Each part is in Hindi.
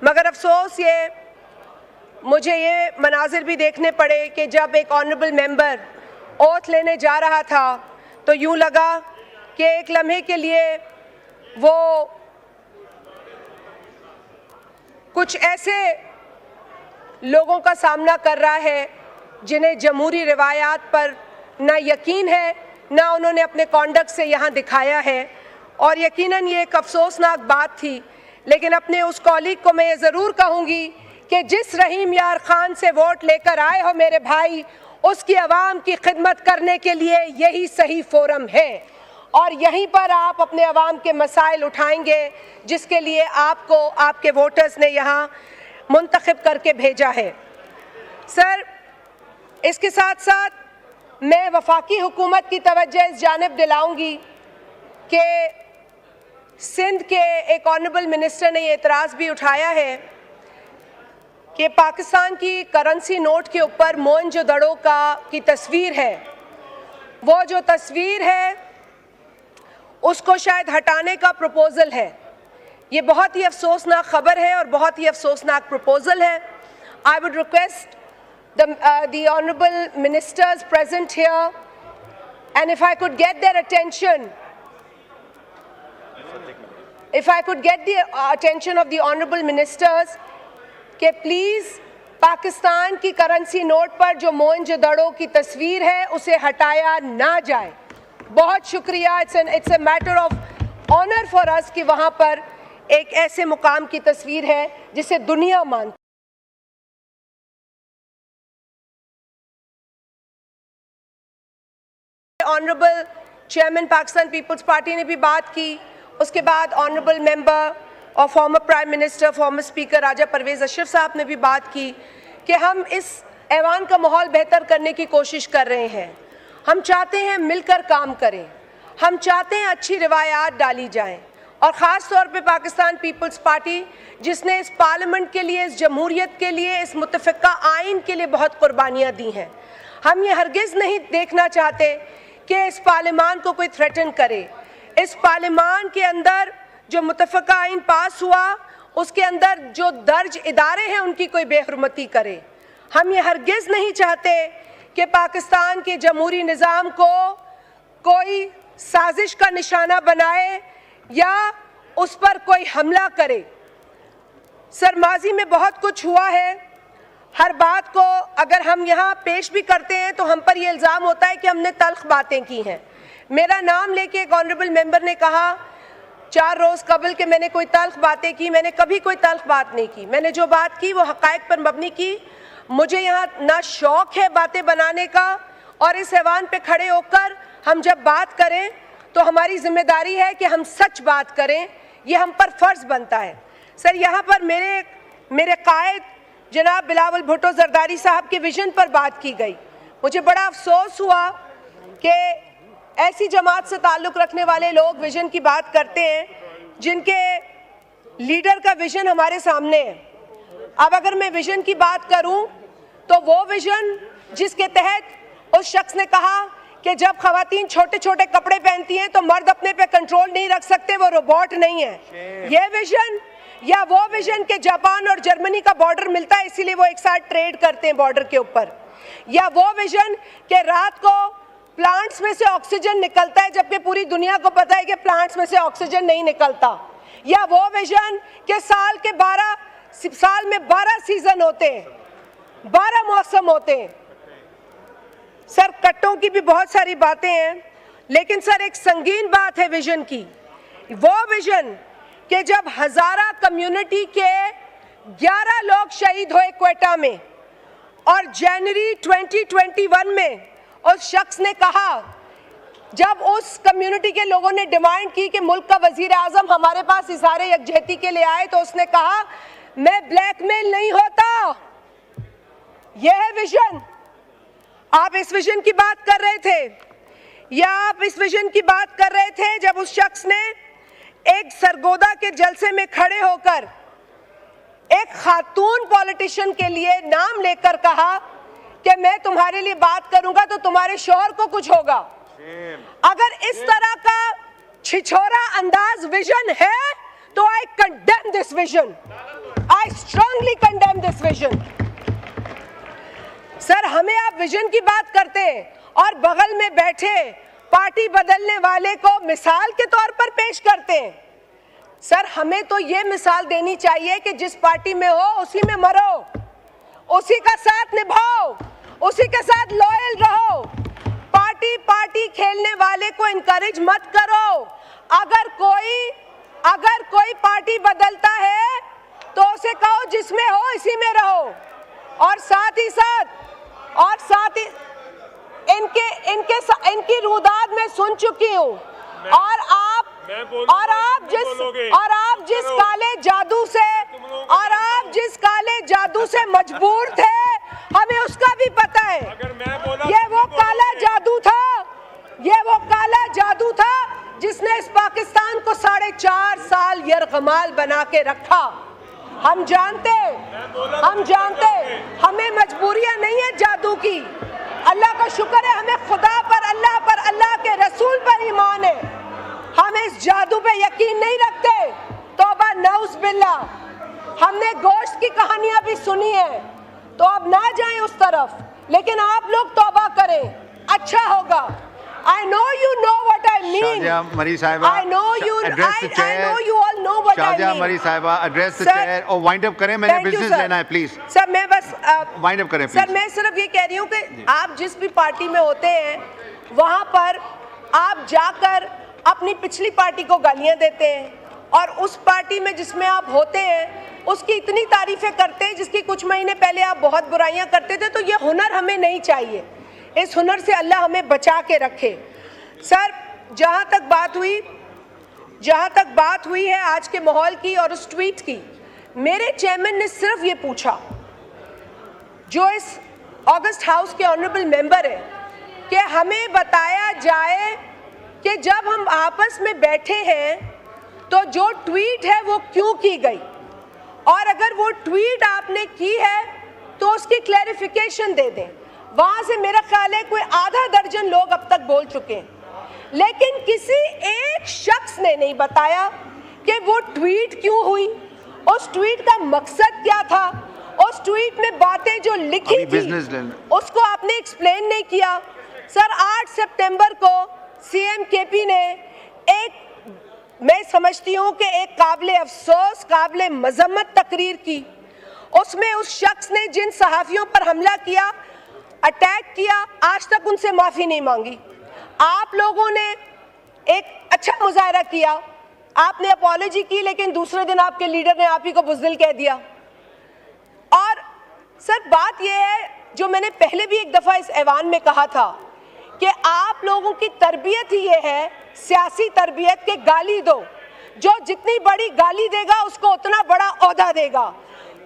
मगर अफसोस मुझे ये मनाजिर भी देखने पड़े कि जब एक ऑनरेबल मेंबर ओथ लेने जा रहा था तो यूं लगा कि एक लम्हे के लिए वो कुछ ऐसे लोगों का सामना कर रहा है जिन्हें जमहूरी रिवायात पर ना यकीन है, ना उन्होंने अपने कॉन्डक्ट से यहाँ दिखाया है। और यकीनन ये एक अफसोसनाक बात थी। लेकिन अपने उस कॉलीग को मैं ये ज़रूर कहूँगी कि जिस रहीम यार खान से वोट लेकर आए हो मेरे भाई, उसकी आवाम की खिदमत करने के लिए यही सही फोरम है और यहीं पर आप अपने आवाम के मसाइल उठाएंगे जिसके लिए आपको आपके वोटर्स ने यहाँ मुंतखब करके भेजा है। सर, इसके साथ साथ मैं वफाकी हुकूमत की तवज्जो इस जानिब दिलाऊंगी कि सिंध के एक ऑनरेबल मिनिस्टर ने ये एतराज़ भी उठाया है कि पाकिस्तान की करेंसी नोट के ऊपर मोहनजोदड़ो की तस्वीर है, वो जो तस्वीर है उसको शायद हटाने का प्रपोज़ल है। ये बहुत ही अफसोसनाक खबर है और बहुत ही अफसोसनाक प्रपोज़ल है। I would request the honorable ministers present here, and if I could get their attention, if I could get the attention of the honorable ministers कि प्लीज़ पाकिस्तान की करेंसी नोट पर जो मोहनजोदड़ो की तस्वीर है उसे हटाया ना जाए। बहुत शुक्रिया। It's a matter of honour for us कि वहाँ पर एक ऐसे मुकाम की तस्वीर है जिसे दुनिया मानती। Honourable chairman Pakistan peoples party ने भी बात की, उसके बाद ऑनरेबल मेंबर और former prime minister former speaker Raja Pervez Ashraf sahab ने भी बात की कि हम इस ऐवान का माहौल बेहतर करने की कोशिश कर रहे हैं। हम चाहते हैं मिलकर काम करें, हम चाहते हैं अच्छी रिवायात डाली जाएं और ख़ास तौर पे पाकिस्तान पीपल्स पार्टी जिसने इस पार्लियामेंट के लिए, इस जमहूरियत के लिए, इस मुत्तफ़िक़ा आइन के लिए बहुत कुर्बानियाँ दी हैं। हम ये हरगिज़ नहीं देखना चाहते कि इस पार्लियामान को कोई थ्रेटन करे। इस पार्लियामान के अंदर जो मुत्तफ़िक़ा आइन पास हुआ उसके अंदर जो दर्ज इदारे हैं उनकी कोई बेहुरमती करे। हम ये हरगिज़ नहीं चाहते कि पाकिस्तान के जमहूरी निज़ाम को कोई साजिश का निशाना बनाए या उस पर कोई हमला करे। सर, माजी में बहुत कुछ हुआ है। हर बात को अगर हम यहाँ पेश भी करते हैं तो हम पर यह इल्ज़ाम होता है कि हमने तल्ख बातें की हैं। मेरा नाम लेके एक ऑनरेबल मेंबर ने कहा 4 रोज़ कबल के मैंने कोई तल्ख बातें की। मैंने कभी कोई तल्ख बात नहीं की। मैंने जो बात की वो हक़ाइक़ पर मबनी की। मुझे यहाँ ना शौक़ है बातें बनाने का और इस ऐवान पे खड़े होकर हम जब बात करें तो हमारी जिम्मेदारी है कि हम सच बात करें, ये हम पर फ़र्ज़ बनता है। सर, यहाँ पर मेरे कायद जनाब बिलावल भुट्टो ज़रदारी साहब के विज़न पर बात की गई। मुझे बड़ा अफसोस हुआ कि ऐसी जमात से ताल्लुक़ रखने वाले लोग विज़न की बात करते हैं जिनके लीडर का विज़न हमारे सामने है। अब अगर मैं विज़न की बात करूं तो वो विज़न जिसके तहत उस शख्स ने कहा कि जब ख़वातीन छोटे छोटे कपड़े पहनती हैं तो मर्द अपने पे कंट्रोल नहीं रख सकते, वो रोबोट नहीं है। ये विज़न या वो विज़न के जापान और जर्मनी का बॉर्डर मिलता है इसीलिए वो एक साथ ट्रेड करते हैं बॉर्डर के ऊपर, या वो विज़न के रात को प्लांट्स में से ऑक्सीजन निकलता है जबकि पूरी दुनिया को पता है कि प्लांट्स में से ऑक्सीजन नहीं निकलता, या वो विज़न के साल में 12 सीज़न होते हैं, 12 मौसम होते हैं। सर, कट्टों की भी बहुत सारी बातें हैं, लेकिन सर एक संगीन बात है विज़न की। वो विज़न कि जब हज़ारा कम्युनिटी के 11 लोग शहीद हुए क्वेटा में और जनवरी 2021 में उस शख्स ने कहा, जब उस कम्युनिटी के लोगों ने डिमांड की कि मुल्क का वज़ीर आज़म हमारे पास इज़हारे यकजहती के लिए आए, तो उसने कहा मैं ब्लैकमेल नहीं होता। यह है विज़न। आप इस विज़न की बात कर रहे थे या आप इस विज़न की बात कर रहे थे जब उस शख्स ने एक सरगोदा के जलसे में खड़े होकर एक खातून पॉलिटिशियन के लिए नाम लेकर कहा कि मैं तुम्हारे लिए बात करूंगा तो तुम्हारे शौहर को कुछ होगा। अगर इस तरह का छिछोरा अंदाज विज़न है तो I condemn this vision. I strongly condemn this vision. Sir, हमें आप विजन की बात करते हैं और बगल में बैठे पार्टी बदलने वाले को मिसाल के तौर पर पेश करते हैं। सर, हमें तो ये मिसाल देनी चाहिए कि जिस पार्टी में हो उसी में मरो, उसी का साथ निभाओ, उसी के साथ लॉयल रहो। पार्टी पार्टी खेलने वाले को इनकरेज मत करो। अगर कोई पार्टी बदलता है तो उसे कहो जिसमें हो इसी में रहो। और साथ ही इनकी रुदाद में सुन चुकी हूँ। और आप जिस काले जादू से मजबूर थे, हमें उसका भी पता है। ये वो काला जादू था जिसने इस पाकिस्तान को 4.5 साल यरगमाल बना के रखा। हम जानते हमें मजबूरियां नहीं है जादू की। अल्लाह का शुक्र है, हमें खुदा पर, अल्लाह के रसूल पर ईमान है। हम इस जादू पे यकीन नहीं रखते। तौबा नऊज़ बिल्लाह। हमने गोश्त की कहानियां भी सुनी है, तो अब ना जाएं उस तरफ, लेकिन आप लोग तौबा करें, अच्छा होगा। I know you know what I mean. Shahjahan Mari Sahiba, I know you all know what I mean. Shahjahan Mari Sahiba, address the chair और wind up करें, मैंने business लेना है, please. सर, मैं बस wind up करें, please. सर, मैं सिर्फ ये कह रही हूँ कि आप जिस भी पार्टी में होते हैं, वहाँ पर आप जाकर अपनी पिछली पार्टी को गालियाँ देते हैं, और उस पार्टी में जिसमें आप होते हैं उसकी इतनी तारीफें करते हैं जिसकी कुछ महीने पहले आप बहुत बुराइयाँ करते थे। तो ये हुनर हमें नहीं चाहिए। इस हुनर से अल्लाह हमें बचा के रखे। सर, जहाँ तक बात हुई है आज के माहौल की और उस ट्वीट की, मेरे चेयरमैन ने सिर्फ ये पूछा, जो इस ऑगस्ट हाउस के ऑनरेबल मेंबर है, कि हमें बताया जाए कि जब हम आपस में बैठे हैं तो जो ट्वीट है वो क्यों की गई, और अगर वो ट्वीट आपने की है तो उसकी क्लैरिफिकेशन दे दें। वहाँ से मेरा ख्याल है कोई आधा दर्जन लोग अब तक बोल चुके हैं, लेकिन किसी एक शख्स ने नहीं बताया कि वो ट्वीट क्यों हुई, उस ट्वीट का मकसद क्या था, उस ट्वीट में बातें जो लिखी थी उसको आपने एक्सप्लेन नहीं किया। सर, 8 सितंबर को सीएम केपी ने मैं समझती हूँ कि एक काबिले अफसोस, काबिले मजम्मत तकरीर की। उसमें उस शख्स ने जिन सहाफ़ियों पर हमला किया, अटैक किया, आज तक उनसे माफ़ी नहीं मांगी। आप लोगों ने एक अच्छा मुजाहरा किया, आपने अपॉलॉजी की, लेकिन दूसरे दिन आपके लीडर ने आप ही को बुज़दिल कह दिया। और सर, बात यह है, जो मैंने पहले भी एक दफ़ा इस ऐवान में कहा था, कि आप लोगों की तरबियत ही ये है, सियासी तरबियत, के गाली दो, जो जितनी बड़ी गाली देगा उसको उतना बड़ा ओहदा देगा।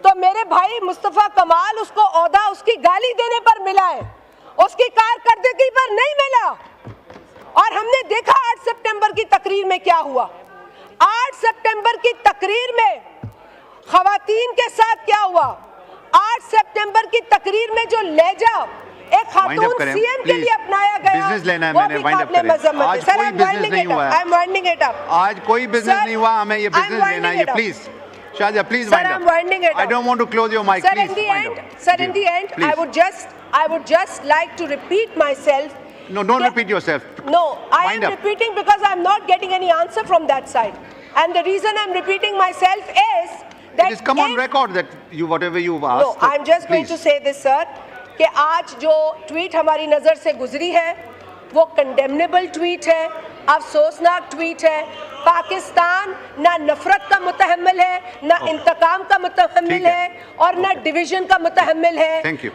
तो मेरे भाई मुस्तफ़ा कमाल, उसको ओहदा उसकी गाली देने पर मिला है, उसकी कारकर्दगी पर नहीं मिला। और हमने देखा 8 सितंबर की तकरीर में क्या हुआ। 8 सितंबर की तकरीर में खवातीन के साथ क्या हुआ। 8 सितंबर की तकरीर में जो लहजा एक खातून सीएम के लिए अपनाया गया, बिजनेस लेना है, मैंने वाइंड अप करें। आज कोई बिजनेस नहीं हुआ है, आज कोई बिजनेस नहीं हुआ, हमें ये बिजनेस लेना है, please Shahjahan, please wind up. I don't want to close your mic. Please wind up. Sir, in the end, I would just like to repeat myself. No, don't repeat yourself. No, I am repeating because I'm not getting any answer from that side. And the reason I'm repeating myself is that it is come on record that whatever you've asked. No, I'm just going to say this, sir, कि आज जो ट्वीट हमारी नज़र से गुजरी है वो कंडेमनेबल ट्वीट है, अफसोसनाक ट्वीट है। पाकिस्तान ना नफरत का मुतहम्मिल है, ना इंतकाम का मुतहम्मिल है, और ना डिवीजन का मुतहम्मिल है।